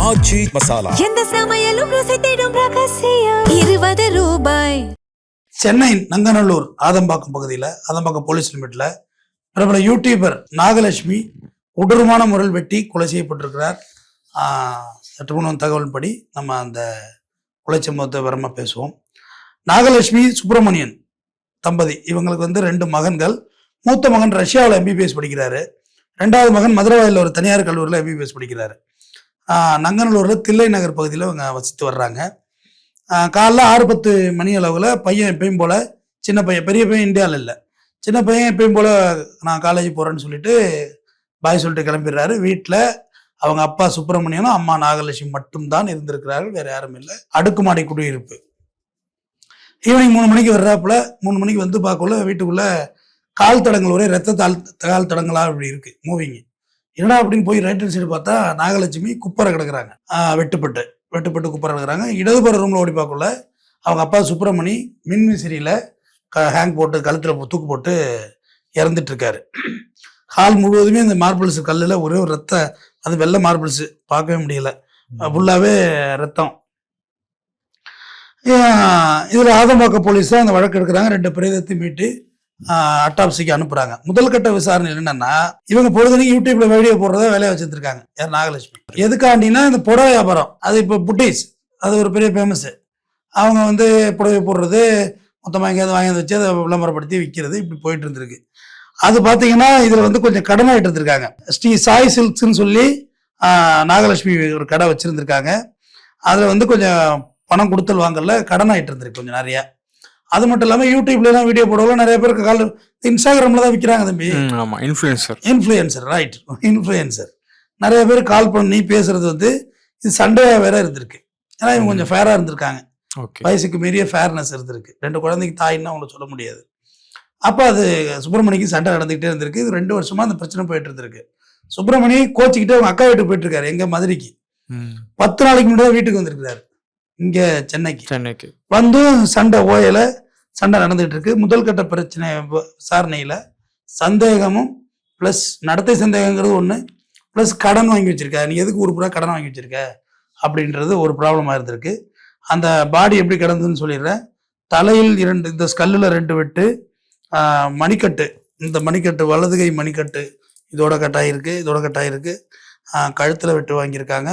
ஆச்சி மசாலா. எந்த சமையலும் ருசி தேடும் ரகசியம். 20 ரூபாய். சென்னை நங்கநல்லூர் ஆதம்பாக்கம் பகுதியில், ஆதம்பாக்கம் போலீஸ் லிமிட்ல பிரபல யூடியூபர் நாகலட்சுமி கொடூரமான முறையில் வெட்டி கொலை செய்யப்பட்டிருக்கிறார். சற்று முன் தகவல்படி நம்ம அந்த கொலை சம்பவத்தை விவரமாக பேசுவோம். நாகலட்சுமி சுப்பிரமணியன் தம்பதி, இவங்களுக்கு 2 மகன்கள். மூத்த மகன் ரஷ்யாவில் எம்பிபிஎஸ் படிக்கிறாரு. 2வது மகன் மதுரவாயில் ஒரு தனியார் கல்லூரியில் எம்பிபிஎஸ் படிக்கிறாரு. நங்கநல்லூரில் தில்லை நகர் பகுதியில் இவங்க வசித்து வர்றாங்க. காலைல 6:10 மணி அளவில் பையன் எப்பயும் போல், சின்ன பையன், பெரிய பையன் இந்தியாவில் இல்லை, சின்ன பையன் எப்பயும் போல் நான் காலேஜ் போகிறேன்னு சொல்லிட்டு பாய் சொல்லிட்டு கிளம்பிடுறாரு. வீட்டில் அவங்க அப்பா சுப்பிரமணியனும் அம்மா நாகலட்சுமி மட்டும்தான் இருந்திருக்கிறார்கள், வேற யாரும் இல்லை. அடுக்குமாடி குடியிருப்பு. ஈவினிங் 3 மணிக்கு வர்றாப்புல, 3 மணிக்கு வந்து பார்க்கல வீட்டுக்குள்ள கால் தடங்கள், ஒரே கால் தடங்களா இப்படி இருக்கு மூவிங். என்னடா அப்படின்னு போய் ரைட் ஹேண்ட் சைடு பார்த்தா நாகலட்சுமி குப்பரை கிடக்குறாங்க, வெட்டுப்பட்டு குப்பரை கிடக்குறாங்க. இடதுபுற ரூம்ல ஓடி பார்க்கல அவங்க அப்பா சுப்பிரமணி மின்விசிறியில ஹேங் போட்டு கழுத்துல தூக்கு போட்டு இறந்துட்டு இருக்காரு. ஹால் முழுவதுமே இந்த மார்பிள்ஸ் கல்லுல ஒரே ஒரு ரத்த, அது வெள்ளை மார்பிள்ஸ், பார்க்கவே முடியல, ஃபுல்லாவே ரத்தம். இதுல ஆதம்பாக்கம் போலீஸ் தான் அந்த வழக்கு எடுக்கிறாங்க. 2 பிரேதத்தை மீட்டு அட்டாப்சிக்கு அனுப்புறாங்க. முதல் கட்ட விசாரணை என்னன்னா, இவங்க பொழுதுனைக்கு யூடியூப்ல வீடியோ போடுறத வேலையை வச்சிருக்காங்க. யார்? நாகலட்சுமி. எதுக்காண்டினா இந்த புடவை வியாபாரம், அது இப்போ புட்டிஸ், அது ஒரு பெரிய ஃபேமஸ். அவங்க புடவை போடுறது, மொத்தமாக எங்கேயாவது வாங்கி வச்சு அதை விளம்பரப்படுத்தி விற்கிறது, இப்படி போயிட்டு இருந்திருக்கு. அது பார்த்தீங்கன்னா இதில் கொஞ்சம் கடனாகிட்டு இருந்திருக்காங்க. ஸ்ரீ சாய் சில்க்ஸ்ன்னு சொல்லி நாகலட்சுமி ஒரு கடை வச்சிருந்திருக்காங்க. அதில் கொஞ்சம் பணம் கொடுத்தல் வாங்கல கடனாகிட்டு இருந்திருக்கு கொஞ்சம் நிறையா. அது மட்டும் இல்லாமல் யூடியூப்லாம் வீடியோ போடலாம், நிறைய பேருக்கு இன்ஸ்டாகிராமில் தான் விற்கிறாங்க தம்பி. ஆமாம், இன்ஃப்ளூயன்சர் ரைட், இன்ஃப்ளூயன்சர். நிறைய பேர் கால் பண்ணி பேசுறது இது சண்டையாக வேற இருந்திருக்கு. ஏன்னா இவங்க கொஞ்சம் ஃபேராக இருந்திருக்காங்க, வயசுக்கு மீறிய ஃபேர்னஸ் இருந்திருக்கு. 2 குழந்தைக்கு தாயின்னா அவங்கள சொல்ல முடியாது. அப்போ அது சுப்பிரமணிக்கு சண்டை நடந்துகிட்டே இருந்திருக்கு. இது 2 வருஷமா அந்த பிரச்சனை போயிட்டு இருந்திருக்கு. சுப்பிரமணி கோச்சிக்கிட்டு அவங்க அக்கா வீட்டுக்கு போயிட்டு இருக்காரு, எங்க மதுரைக்கு. 10 நாளைக்கு முன்னாடி வீட்டுக்கு வந்திருக்கிறாரு, இங்க சென்னைக்கு வந்து சண்டை ஓயல, சண்டை நடந்துகிட்டு இருக்கு. முதல் கட்ட பிரச்சனை விசாரணையில சந்தேகமும் பிளஸ் நடத்தை சந்தேகங்கிறது ஒண்ணு, பிளஸ் கடன் வாங்கி வச்சிருக்க, நீ எதுக்கு ஊர் பூரா கடன் வாங்கி வச்சிருக்க அப்படின்றது ஒரு ப்ராப்ளமா இருந்திருக்கு. அந்த பாடி எப்படி கிடந்ததுன்னு சொல்லிடுறேன். தலையில் 2, இந்த ஸ்கல்லுல 2 வெட்டு, மணிக்கட்டு, இந்த மணிக்கட்டு வலதுகை மணிக்கட்டு இதோட கட்டாயிருக்கு. கழுத்துல வெட்டு வாங்கியிருக்காங்க.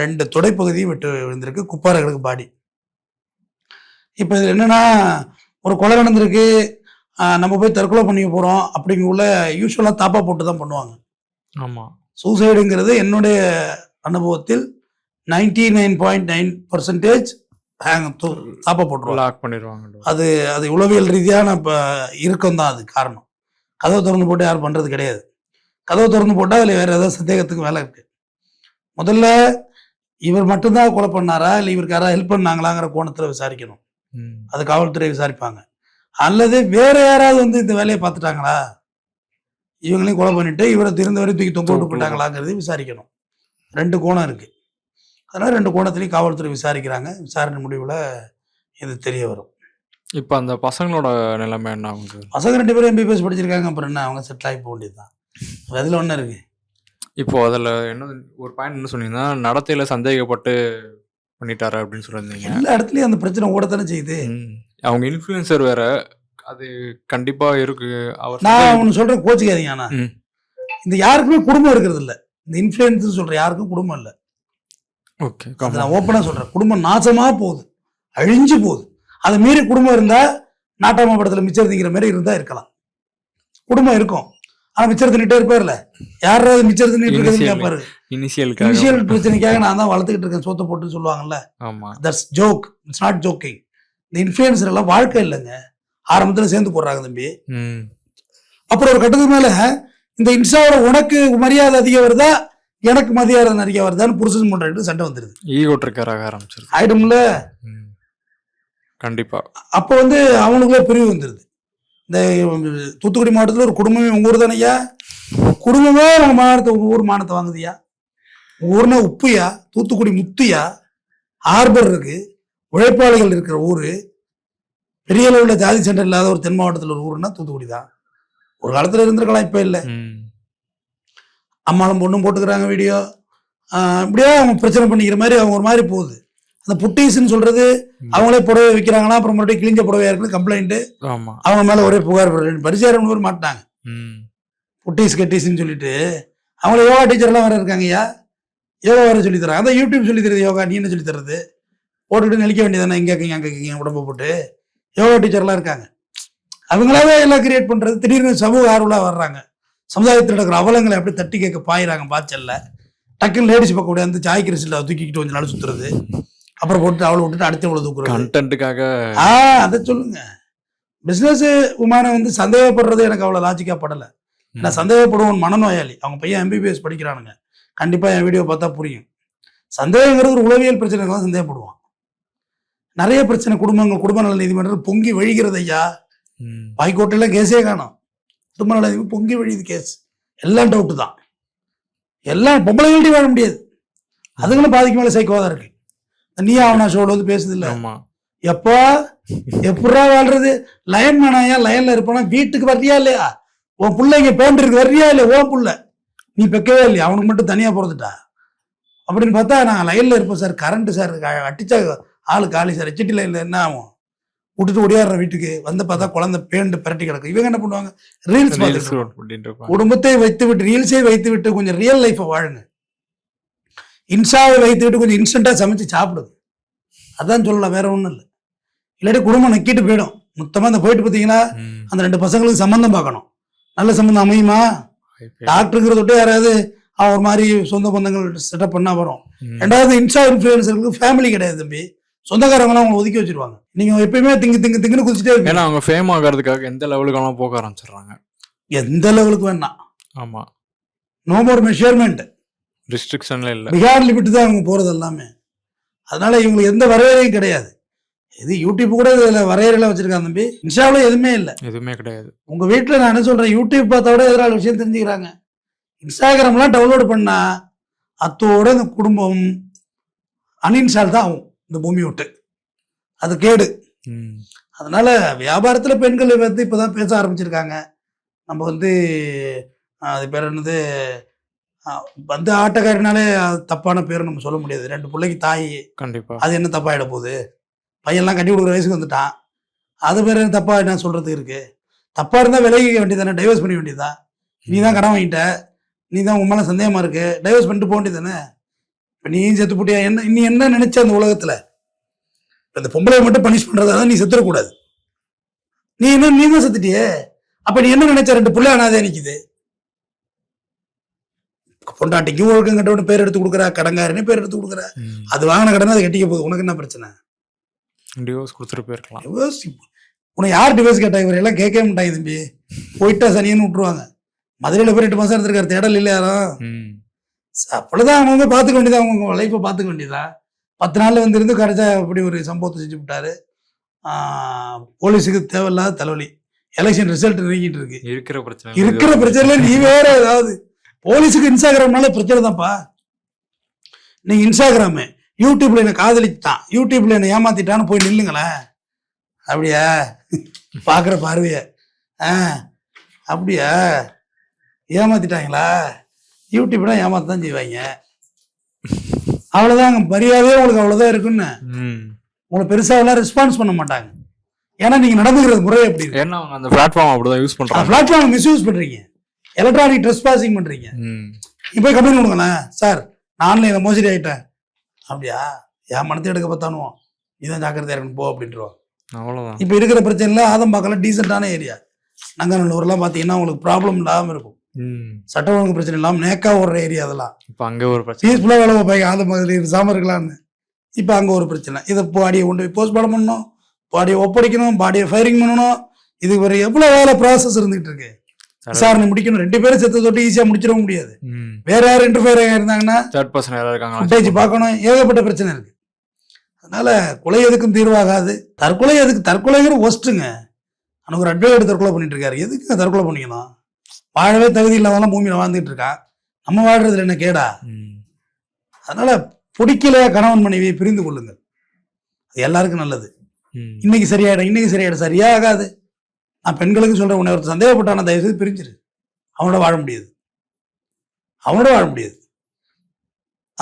2 தொடைப்பகுதியும் வெட்டு விழுந்திருக்கு. குப்பார கிடக்கு பாடி. இப்போ இது என்னன்னா, ஒரு கொலை நடந்திருக்கு, நம்ம போய் தற்கொலை பண்ணிக்க போறோம் அப்படிங்குள்ள யூஸ்வலா தாப்பா போட்டு தான் பண்ணுவாங்க. ஆமா, சூசைடுங்கிறது என்னுடைய அனுபவத்தில் 99.9% தாப்பா போட்டுருவாங்க. அது உளவியல் ரீதியான இறுக்கம் தான் அது காரணம். கதவை திறந்து போட்டு யாரும் பண்றது கிடையாது. கதவை திறந்து போட்டா அதுல வேற ஏதாவது சந்தேகத்துக்கு வேலை இருக்கு. முதல்ல இவர் மட்டும்தான் கொலை பண்ணாரா, இல்லை இவருக்கு யாராவது ஹெல்ப் பண்ணாங்களாங்கிற கோணத்துல விசாரிக்கணும். அது காவல்துறை விசாரிப்பாங்க. அல்லது வேற யாராவது இந்த வேலையை பார்த்துட்டாங்களா, இவங்களையும் கொலை பண்ணிட்டு இவரை திறந்த வரை தூக்கி தொங்க விட்டு போட்டாங்களாங்கிறது விசாரிக்கணும். 2 கோணம் இருக்கு. அதனால 2 கோணத்திலையும் காவல்துறை விசாரிக்கிறாங்க. விசாரணை முடிவுல இது தெரிய வரும். இப்போ அந்த பசங்களோட நிலைமை என்ன ஆகுது? பசங்க 2 பேரும் எம்பிபிஎஸ் படிச்சிருக்காங்க, அப்புறம் என்ன, அவங்க செட்டில் ஆகி போக வேண்டியதுதான். அதுல ஒண்ணு இருக்கு. இப்போ அதில் என்ன ஒரு பாயிண்ட் என்ன சொன்னீங்கன்னா, நடத்தையில சந்தேகப்பட்டு பண்ணிட்டாரு அப்படின்னு சொல்லியிருந்தீங்க. எல்லா இடத்துலயும் அந்த பிரச்சனை ஓடத்தானே செய்யுது. அவங்க இன்ஃப்ளூயன்சர் வேற, அது கண்டிப்பா இருக்கு. நான் ஒன்று சொல்றேன், கோச்சிக்காதீங்க. ஆனா இந்த யாருக்குமே குடும்பம் இருக்கிறது இல்லை. இந்த இன்ஃப்ளூயன்ஸ் சொல்ற யாருக்கும் குடும்பம் இல்லை. ஓகே, நான் ஓப்பனா சொல்றேன், குடும்பம் நாசமா போகுது, அழிஞ்சு போகுது. அதை மீறி குடும்பம் இருந்தா, நாட்டாம படத்துல மிச்சர் திங்கிற மாதிரி இருந்தா இருக்கலாம், குடும்பம் இருக்கும். ஆனா மிச்சர் தின்னுட்டே இருப்பார்ல, யாராவது மிச்சர் தின்னுட்டு இருக்கிறது கேட்பாரு. இனிஷியல் பிரச்சனைக்காக நான் தான் வளர்த்துக்கிட்டு இருக்கேன் சோத்தை போட்டு சொல்லுவாங்கல்ல, that's joke, it's not jogging. இந்த இன்ஃப்ளூயன்சர் எல்லாம் வாழ்க்கை இல்லைங்க, ஆரம்பத்துல சேர்ந்து போடுறாங்க தம்பி. அப்புறம் ஒரு கட்டத்துக்கு மேல இந்த இன்ஸ்டாவோட உனக்கு மரியாதை அதிகம் வருதா, எனக்கு மரியாதை நிறைய வருதான்னு புருஷன் பண்றது சண்டை வந்துருது. ஈகோ ட்ரிக்கர் ஆரம்பிச்சிருது, ஆயிடும்ல. கண்டிப்பா. அப்போ அவனுக்குள்ளே பிரிவு வந்துருது. இந்த தூத்துக்குடி மாவட்டத்தில் ஒரு குடும்பமே, உங்க ஊர் தானையா, குடும்பமே உங்க மாவட்டத்தை, உங்க ஊர் மானத்தை வாங்குதியா. உங்க ஊர்னா உப்புயா, தூத்துக்குடி முத்துயா, ஹார்பர் இருக்கு, உழைப்பாளிகள் இருக்கிற ஊரு, பெரிய அளவுல ஜாதி சண்டை இல்லாத ஒரு தென் மாவட்டத்தில் ஒரு ஊருன்னா தூத்துக்குடி தான். ஒரு காலத்துல இருந்திருக்கலாம், இப்ப இல்லை. அம்மாளும் பொண்ணும் போட்டுக்கிறாங்க வீடியோ, இப்படியே அவங்க பிரச்சனை பண்ணிக்கிற மாதிரி அவங்க ஒரு மாதிரி போகுது. அந்த புட்டீஸ்ன்னு சொல்றது அவங்களே புடவை விற்கிறாங்கன்னா அப்புறம் மறுபடியும் கிழிஞ்ச புடவையா இருக்குன்னு கம்ப்ளைண்ட் அவங்க மேல ஒரே புகார் பரிசாரம் பேர் மாட்டாங்க. புட்டீஸ் கட்டீஸ்ன்னு சொல்லிட்டு அவங்கள யோகா டீச்சர்லாம் வேற இருக்காங்க. ஐயா யோகா வேற சொல்லி தராங்க. அதான் யூடியூப் சொல்லி தருது யோகா. நீ என்ன சொல்லி தர்றது? போட்டுக்கிட்டு நெளிக்க வேண்டியதானே இங்கே அங்கே உடம்பு போட்டு. யோகா டீச்சர்லாம் இருக்காங்க. அவங்களாவே எல்லாம் கிரியேட் பண்றது. திடீர்னு சமூக ஆர்வலாக வர்றாங்க. சமுதாயத்தில் நடக்கிற அவலங்களை அப்படி தட்டி கேட்க பாயிறாங்க பாய்ச்சல்ல. டக்குன்னு லேடிஸ் பக்கம் கூட வந்து சாய் கிரிசில் தூக்கிக்கிட்டு கொஞ்சம் நாள் சுத்துறது. அப்புறம் போட்டு அவளை விட்டுட்டு அடுத்த அவ்வளோ தூக்குறது கண்டென்ட்டுக்காக. அதை சொல்லுங்க. பிஸ்னஸ் உமான வந்து சந்தேகப்படுறது எனக்கு அவ்வளோ லாஜிக்காக படலை. நான் சந்தேகப்படுவோம் மனநோயாளி. அவங்க பையன் MBBS படிக்கிறானுங்க. கண்டிப்பாக என் வீடியோ பார்த்தா புரியும். சந்தேகங்கிறது ஒரு உளவியல் பிரச்சனைக்கு தான் சந்தேகப்படுவான். நிறைய பிரச்சனை குடும்ப நல நீதிமன்றம் பொங்கி வழிகிறது. ஐயா ஹைகோர்ட்லாம் கேஸே காணும். குடும்ப நல பொங்கி வழியுது கேஸ். எல்லாம் டவுட்டு தான். எல்லாம் பொம்பளைகள்ட்டையும் வாழ முடியாது. அதுங்களும் பாதிக்கு மேலே சைக்கோதான் இருக்கு. நீ அவனா ஷோல வந்து பேசுது இல்லை. எப்போ எப்படா வாழ்றது? லயன்மேனா? ஏன் லைன்ல இருப்பானா? வீட்டுக்கு வர்றியா இல்லையா? உன் பிள்ளைங்க பேண்டிருக்கு வர்றியா இல்லையா? ஓன் புள்ள நீ பெக்கவே இல்லையா? அவனுக்கு மட்டும் தனியா பிறந்துட்டா அப்படின்னு பார்த்தா நான் லைன்ல இருப்பேன் சார். கரண்ட் சார் அடிச்சா ஆளு காலி சார். HT லைன்ல என்ன ஆகும்? விட்டுட்டு ஓடியாடுற வீட்டுக்கு வந்து பார்த்தா குழந்தை பேண்டு பரட்டி கிடக்கு. இவங்க என்ன பண்ணுவாங்க? ரீல்ஸ் பார்த்துட்டு குடும்பத்தை வைத்து விட்டு ரீல்ஸே வைத்து விட்டு கொஞ்சம் ரியல் லைஃபை வாழுங்க. இன்ஸ்டாவை வைத்து விட்டு கொஞ்சம் இன்ஸ்டன்டா சமைச்சு சாப்பிடுது. அதான் சொல்லலாம், வேற ஒன்றும் இல்லை. இல்லாட்டி குடும்பம் நக்கிட்டு போயிடும் மொத்தமா. அந்த போயிட்டு பார்த்தீங்கன்னா அந்த 2 பசங்களுக்கு சம்பந்தம் பார்க்கணும். நல்ல சம்பந்தம் அமையுமா? டாக்டருங்கிற தொட்டு யாராவது ஒரு மாதிரி சொந்த பந்தங்கள் செட்டப் பண்ணா வரும். ரெண்டாவது இன்ஸ்டா இன்ஃபுளுசருக்கு ஃபேமிலி கிடையாது தம்பி. சொந்தக்காரங்களாம் அவங்க ஒதுக்கி வச்சிருவாங்க. நீங்க எப்பயுமே திங்குன்னு குதிச்சுட்டே இருக்கு. ஏன்னா அவங்க ஃபேம் ஆகிறதுக்காக எந்த லெவலுக்கு போக ஆரம்பிச்சிடுறாங்க. எந்த லெவலுக்கு வேணா. ஆமா, நோ மோர் மெஷர்மெண்ட், ரெஸ்ட்ரிக்ஷன்ல இல்ல, பிகார் லிமிட் தான் அவங்க போறது எல்லாமே. அதனால இவங்களுக்கு எந்த வரையறையும் கிடையாது. இது யூடியூப் கூட இதுல வரையறையில வச்சிருக்காங்க தம்பி. இன்ஸ்டாவில் எதுவுமே இல்லை, எதுவுமே கிடையாது. உங்க வீட்டுல நான் என்ன சொல்றேன், யூடியூப் பார்த்தா விட எதிரான விஷயம் தெரிஞ்சுக்கிறாங்க. இன்ஸ்டாகிராம்லாம் டவுன்லோடு பண்ணா அத்தோட இந்த குடும்பம் அன்இன்ஸ்டால் தான் ஆகும் இந்த பூமி விட்டு. அது கேடு. அதனால வியாபாரத்துல பெண்கள் வந்து இப்பதான் பேச ஆரம்பிச்சிருக்காங்க. நம்ம வந்து அது பேர் என்னது வந்து ஆட்டக்காரினாலே தப்பான பேர் நம்ம சொல்ல முடியாது. 2 பிள்ளைக்கு தாய், கண்டிப்பா அது என்ன தப்பாயிட போகுது? பையன்லாம் கட்டி கொடுக்குற வயசுக்கு வந்துட்டான். அது பேர் என்ன தப்பா என்ன சொல்றதுக்கு இருக்கு? தப்பா இருந்தா விலகிக்க வேண்டியதானே, டைவர்ஸ் பண்ண வேண்டியதா? நீ தான் கடன் வாங்கிட்ட, நீ தான் உன் மேல சந்தேகமா இருக்கு, டைவர்ஸ் பண்ணிட்டு போக வேண்டியதானே. இப்போ நீயும் செத்து போட்டியா? என்ன நீ என்ன நினைச்ச அந்த உலகத்துல? இந்த பொம்பளையை மட்டும் பனிஷ் பண்றதால நீ செத்துடக்கூடாது. நீ தான் செத்துட்டியே. அப்ப நீ என்ன நினைச்ச? 2 பிள்ளை அனாதே நிக்குது. பொண்டாட்டிக்கும் ஒழுக்கம் கட்டவனு பேர் எடுத்து கொடுக்குறா, கடங்காரனே பேர் எடுத்து கொடுக்குற. அது வாங்கின கடனை அதை கட்டிக்க போகுது. உனக்கு என்ன பிரச்சனை? டிவோர்ஸ் கொடுத்துட்டு போயிருக்கலாம். உனக்கு யார் டிவோர்ஸ் கேட்டா? இவர் எல்லாம் கேட்கவே மாட்டாங்க தம்பி. போயிட்டா சனின்னு விட்டுருவாங்க. மதுரையில போய் 8 மாசம் இருந்திருக்காரு, தேடல் இல்லை யாரும். அப்பொழுதுதான் அவங்க பார்த்துக்க வேண்டியதா, அவங்க லைஃப்பை பார்த்துக்க வேண்டியதா. 10 நாள்ல வந்து இருந்து கடைச்சா அப்படி ஒரு சம்பவத்தை செஞ்சு விட்டாரு. போலீஸுக்கு தேவையில்லாத தலைவலி. எலெக்ஷன் ரிசல்ட் நெருங்கிட்டு இருக்கு. இருக்கிற பிரச்சனை நீ வேற ஏதாவது. போலீஸுக்கு இன்ஸ்டாகிராம்னால பிரச்சனை தான்ப்பா. நீங்க இன்ஸ்டாகிராமு யூடியூப்ல என்ன காதலிச்சுட்டான், யூடியூப்ல என்ன ஏமாத்திட்டான்னு போய் நில்லுங்களேன். அப்படியா பாக்குற பார்வைய? அப்படியா ஏமாத்திட்டாங்களா? யூடியூப்னா ஏமாத்தான் செய்வாங்க. அவ்வளவுதான் மரியாதையே உங்களுக்கு அவ்வளவுதான் இருக்குன்னு. உங்களை பெருசா எல்லாம் ரெஸ்பான்ஸ் பண்ண மாட்டாங்க. ஏன்னா நீங்க நடந்துக்கிறது முறை எப்படி இருக்கு? ஏன்னா அவங்க அந்த பிளாட்ஃபார்ம் அப்படிதான் யூஸ் பண்றாங்க. பிளாட்ஃபார்ம் மிஸ்யூஸ் பண்றீங்க, எலக்ட்ரானிக் ட்ரெஸ்பாசிங் பண்றீங்க. நீ போய் கம்ப்ளைண்ட் கொடுங்களேன், சார் நான் ஆன்லைன்ல மோசடி ஆயிட்டேன். அப்படியா? என் மனத்தை எடுக்க பார்த்தானுவோம், நீதான் ஜாக்கிரதையா இருக்கணும் போ அப்படின்றோம். அவ்வளவுதான். இப்ப இருக்கிற பிரச்சனை ஆதம்பாக்கெல்லாம் டீசென்டான ஏரியா. நங்கநல்லூர்லாம் பாத்தீங்கன்னா உங்களுக்கு ப்ராப்ளம் இல்லாம இருக்கும். சட்ட ஒழுங்கு பிரச்சனை இல்லாம நேக்கா ஓடுற ஏரியா. அதெல்லாம் இப்ப அங்க ஒரு பிரச்சனை. பீஸ்ஃபுல்லா வேலை பார்ப்பாங்க, ஆதம்பாக்கத்துல இருக்காம இருக்கலாம்னு. இப்ப அங்க ஒரு பிரச்சனை. இதை பாடியை கொண்டு போய் போஸ்ட்மார்ட்டம் பண்ணணும், பாடியை ஒப்படைக்கணும், பாடியை ஃபயரிங் பண்ணணும். இது ஒரு எவ்வளவு வேலை ப்ராசஸ் இருந்துகிட்டு இருக்கு. விசாரணை முடிக்கணும். 2 பேரும் செத்து தொட்டு ஈஸியா முடிச்சிட முடியாது. வேற யாரும் இன்டர்ஃபியர் இருந்தாங்கன்னா பார்க்கணும். ஏகப்பட்ட பிரச்சனை இருக்கு. அதனால கொலை எதுக்கும் தீர்வாகாது. தற்கொலை எதுக்கு? தற்கொலைங்கிற ஒஸ்ட்டுங்க. எனக்கு ஒரு அட்வொகேட் தற்கொலை பண்ணிட்டு இருக்காரு. எதுக்கு தற்கொலை பண்ணிக்கலாம்? வாழவே தகுதி இல்லாதவெல்லாம் பூமியில வாழ்ந்துட்டு இருக்கான். நம்ம வாழ்றதுல என்ன கேடா? அதனால பிடிக்கல கணவன் மனைவியை பிரிந்து கொள்ளுங்கள். அது எல்லாருக்கும் நல்லது. இன்னைக்கு சரியாயிடும், சரியா ஆகாது. நான் பெண்களுக்கு சொல்றேன், உன்னை ஒரு சந்தேகப்பட்டான தயவு செய்து பிரிஞ்சிரு. அவனோட வாழ முடியாது.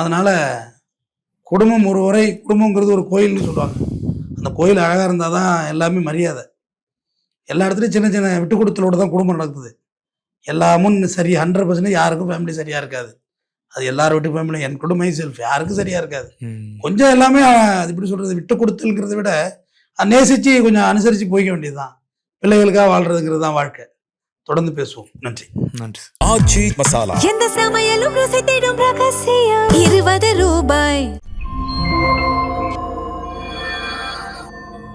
அதனால் குடும்பம் ஒரு உரை, குடும்பங்கிறது ஒரு கோயில்னு சொல்லுவாங்க. அந்த கோயில் அழகாக இருந்தால் தான் எல்லாமே மரியாதை. எல்லா இடத்துலையும் சின்ன சின்ன விட்டு கொடுத்தலோடு தான் குடும்பம் நடக்குது. எல்லாமும் சரி 100% யாருக்கும் ஃபேமிலி சரியாக இருக்காது. அது எல்லார் வீட்டு ஃபேமிலி, என் குடும்பம் மை செல்ஃப் யாருக்கும் சரியாக இருக்காது. கொஞ்சம் எல்லாமே அது எப்படி சொல்கிறது, விட்டு கொடுத்தல்ங்கிறத விட நேசித்து கொஞ்சம் அனுசரித்து போய்க்க வேண்டியது தான். பிள்ளைகளுக்காக வாழ்கிறதுங்கிறது தான் வாழ்க்கை. தொடர்ந்து பேசுவோம். நன்றி. நன்றி. ஆச்சி மசாலா. எந்த சமையலும் ருசி தேடும் ரகசியம் 20 ரூபாய்.